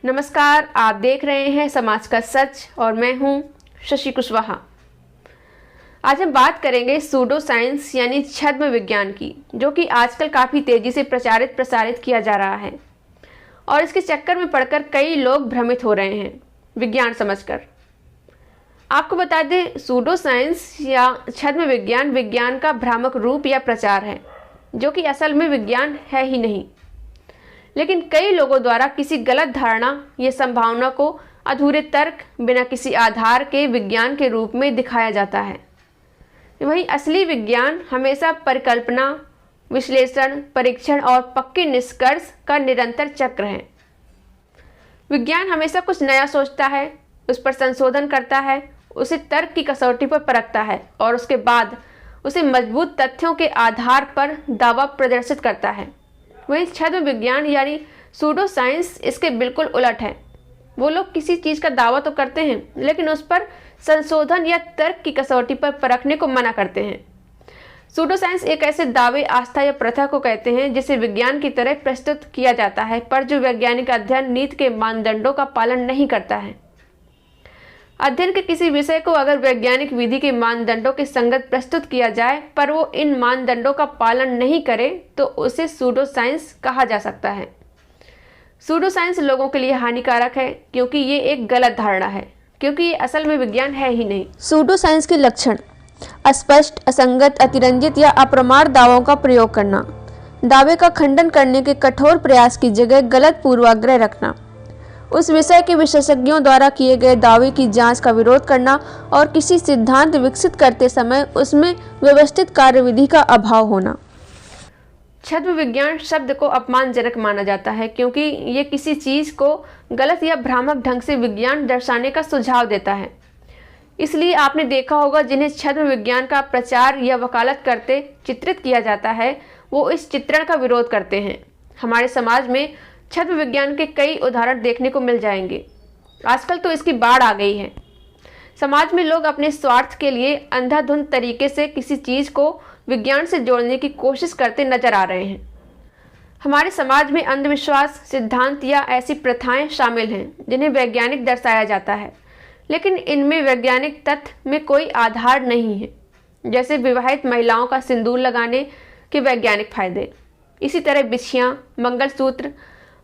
नमस्कार, आप देख रहे हैं समाज का सच और मैं हूं शशि कुशवाहा। आज हम बात करेंगे सूडो साइंस यानी छद्म विज्ञान की, जो कि आजकल काफ़ी तेज़ी से प्रसारित किया जा रहा है और इसके चक्कर में पड़कर कई लोग भ्रमित हो रहे हैं विज्ञान समझकर। आपको बता दें, सूडो साइंस या छद्म विज्ञान विज्ञान का भ्रामक रूप या प्रचार है, जो कि असल में विज्ञान है ही नहीं, लेकिन कई लोगों द्वारा किसी गलत धारणा या संभावना को अधूरे तर्क बिना किसी आधार के विज्ञान के रूप में दिखाया जाता है। वहीं असली विज्ञान हमेशा परिकल्पना, विश्लेषण, परीक्षण और पक्के निष्कर्ष का निरंतर चक्र है। विज्ञान हमेशा कुछ नया सोचता है, उस पर संशोधन करता है, उसे तर्क की कसौटी पर परखता है और उसके बाद उसे मजबूत तथ्यों के आधार पर दावा प्रदर्शित करता है। वहीं छद्म विज्ञान यानी सूडो साइंस इसके बिल्कुल उलट है। वो लोग किसी चीज़ का दावा तो करते हैं, लेकिन उस पर संशोधन या तर्क की कसौटी पर परखने को मना करते हैं। सूडो साइंस एक ऐसे दावे, आस्था या प्रथा को कहते हैं जिसे विज्ञान की तरह प्रस्तुत किया जाता है, पर जो वैज्ञानिक अध्ययन नीति के मानदंडों का पालन नहीं करता है। अध्ययन के किसी विषय को अगर वैज्ञानिक विधि के मानदंडों के संगत प्रस्तुत किया जाए पर वो इन मानदंडों का पालन नहीं करे तो उसे सूडो साइंस कहा जा सकता है। सूडो साइंस लोगों के लिए हानिकारक है क्योंकि ये एक गलत धारणा है, क्योंकि ये असल में विज्ञान है ही नहीं। सूडो साइंस के लक्षण: अस्पष्ट, असंगत, अतिरंजित या अप्रमाण दावों का प्रयोग करना, दावे का खंडन करने के कठोर प्रयास की जगह गलत पूर्वाग्रह रखना, उस विषय के विशेषज्ञों द्वारा किए गए दावे की जांच का विरोध करना और किसी सिद्धांत विकसित करते समय उसमें व्यवस्थित कार्यविधि का अभाव होना। छद्म विज्ञान शब्द को अपमानजनक माना जाता है क्योंकि ये किसी चीज़ को गलत या भ्रामक ढंग से विज्ञान दर्शाने का सुझाव देता है। इसलिए आपने देखा होगा, जिन्हें छद्म विज्ञान का प्रचार या वकालत करते चित्रित किया जाता है, वो इस चित्रण का विरोध करते हैं। हमारे समाज में छद्म विज्ञान के कई उदाहरण देखने को मिल जाएंगे। आजकल तो इसकी बाढ़ आ गई है। समाज में लोग अपने स्वार्थ के लिए अंधाधुंध तरीके से किसी चीज़ को विज्ञान से जोड़ने की कोशिश करते नजर आ रहे हैं। हमारे समाज में अंधविश्वास, सिद्धांत या ऐसी प्रथाएं शामिल हैं जिन्हें वैज्ञानिक दर्शाया जाता है, लेकिन इनमें वैज्ञानिक तथ्य में कोई आधार नहीं है। जैसे विवाहित महिलाओं का सिंदूर लगाने के वैज्ञानिक फायदे, इसी तरह बिछियाँ, मंगलसूत्र,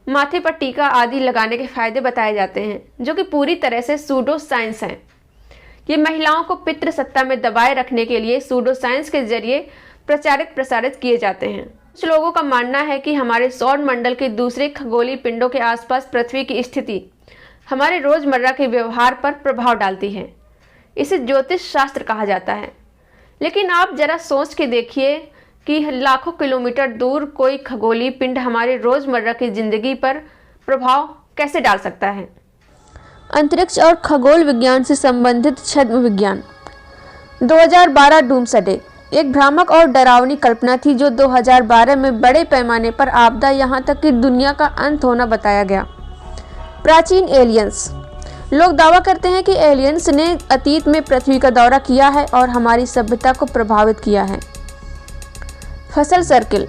माथे पर टीका आदि लगाने के फायदे बताए जाते हैं, जो कि पूरी तरह से सूडो साइंस हैं। ये महिलाओं को पितृ सत्ता में दबाए रखने के लिए सूडो साइंस के जरिए प्रसारित किए जाते हैं। कुछ लोगों का मानना है कि हमारे सौर मंडल के दूसरे खगोलीय पिंडों के आसपास पृथ्वी की स्थिति हमारे रोजमर्रा के व्यवहार पर प्रभाव डालती है। इसे ज्योतिष शास्त्र कहा जाता है। लेकिन आप जरा सोच के देखिए कि लाखों किलोमीटर दूर कोई खगोलीय पिंड हमारे रोजमर्रा की जिंदगी पर प्रभाव कैसे डाल सकता है। अंतरिक्ष और खगोल विज्ञान से संबंधित छद्म विज्ञान। 2012 डूमसडे एक भ्रामक और डरावनी कल्पना थी जो 2012 में बड़े पैमाने पर आपदा, यहाँ तक कि दुनिया का अंत होना बताया गया। प्राचीन एलियंस। लोग दावा करते हैं कि एलियंस ने अतीत में पृथ्वी का दौरा किया है और हमारी सभ्यता को प्रभावित किया है। फसल सर्किल।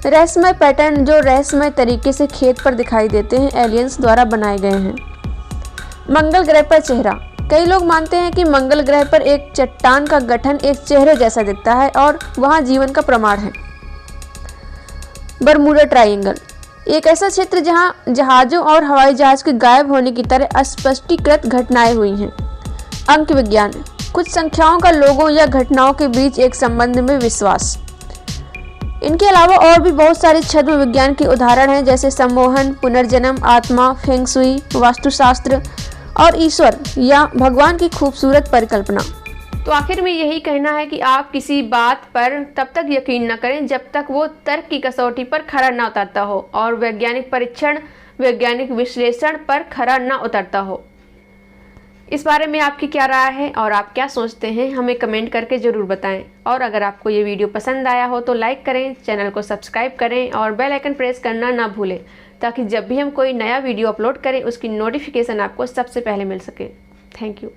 रहस्यमय पैटर्न जो रहस्यमय तरीके से खेत पर दिखाई देते हैं, एलियंस द्वारा बनाए गए हैं। मंगल ग्रह पर चेहरा। कई लोग मानते हैं कि मंगल ग्रह पर एक चट्टान का गठन एक चेहरे जैसा दिखता है और वहां जीवन का प्रमाण है। Bermuda triangle. एक ऐसा क्षेत्र जहां जहाज़ों और हवाई जहाज के गायब होने की तरह अस्पष्टीकृत घटनाएं हुई हैं। अंक विज्ञान। कुछ संख्याओं का लोगों या घटनाओं के बीच एक संबंध में विश्वास। इनके अलावा और भी बहुत सारे छद्म विज्ञान के उदाहरण हैं, जैसे सम्मोहन, पुनर्जन्म, आत्मा, फेंग शुई, वास्तुशास्त्र और ईश्वर या भगवान की खूबसूरत परिकल्पना। तो आखिर में यही कहना है कि आप किसी बात पर तब तक यकीन न करें जब तक वो तर्क की कसौटी पर खरा न उतरता हो और वैज्ञानिक परीक्षण, वैज्ञानिक विश्लेषण पर खरा न उतरता हो। इस बारे में आपकी क्या राय है और आप क्या सोचते हैं, हमें कमेंट करके ज़रूर बताएं। और अगर आपको ये वीडियो पसंद आया हो तो लाइक करें, चैनल को सब्सक्राइब करें और बेल आइकन प्रेस करना ना भूलें, ताकि जब भी हम कोई नया वीडियो अपलोड करें उसकी नोटिफिकेशन आपको सबसे पहले मिल सके। Thank you.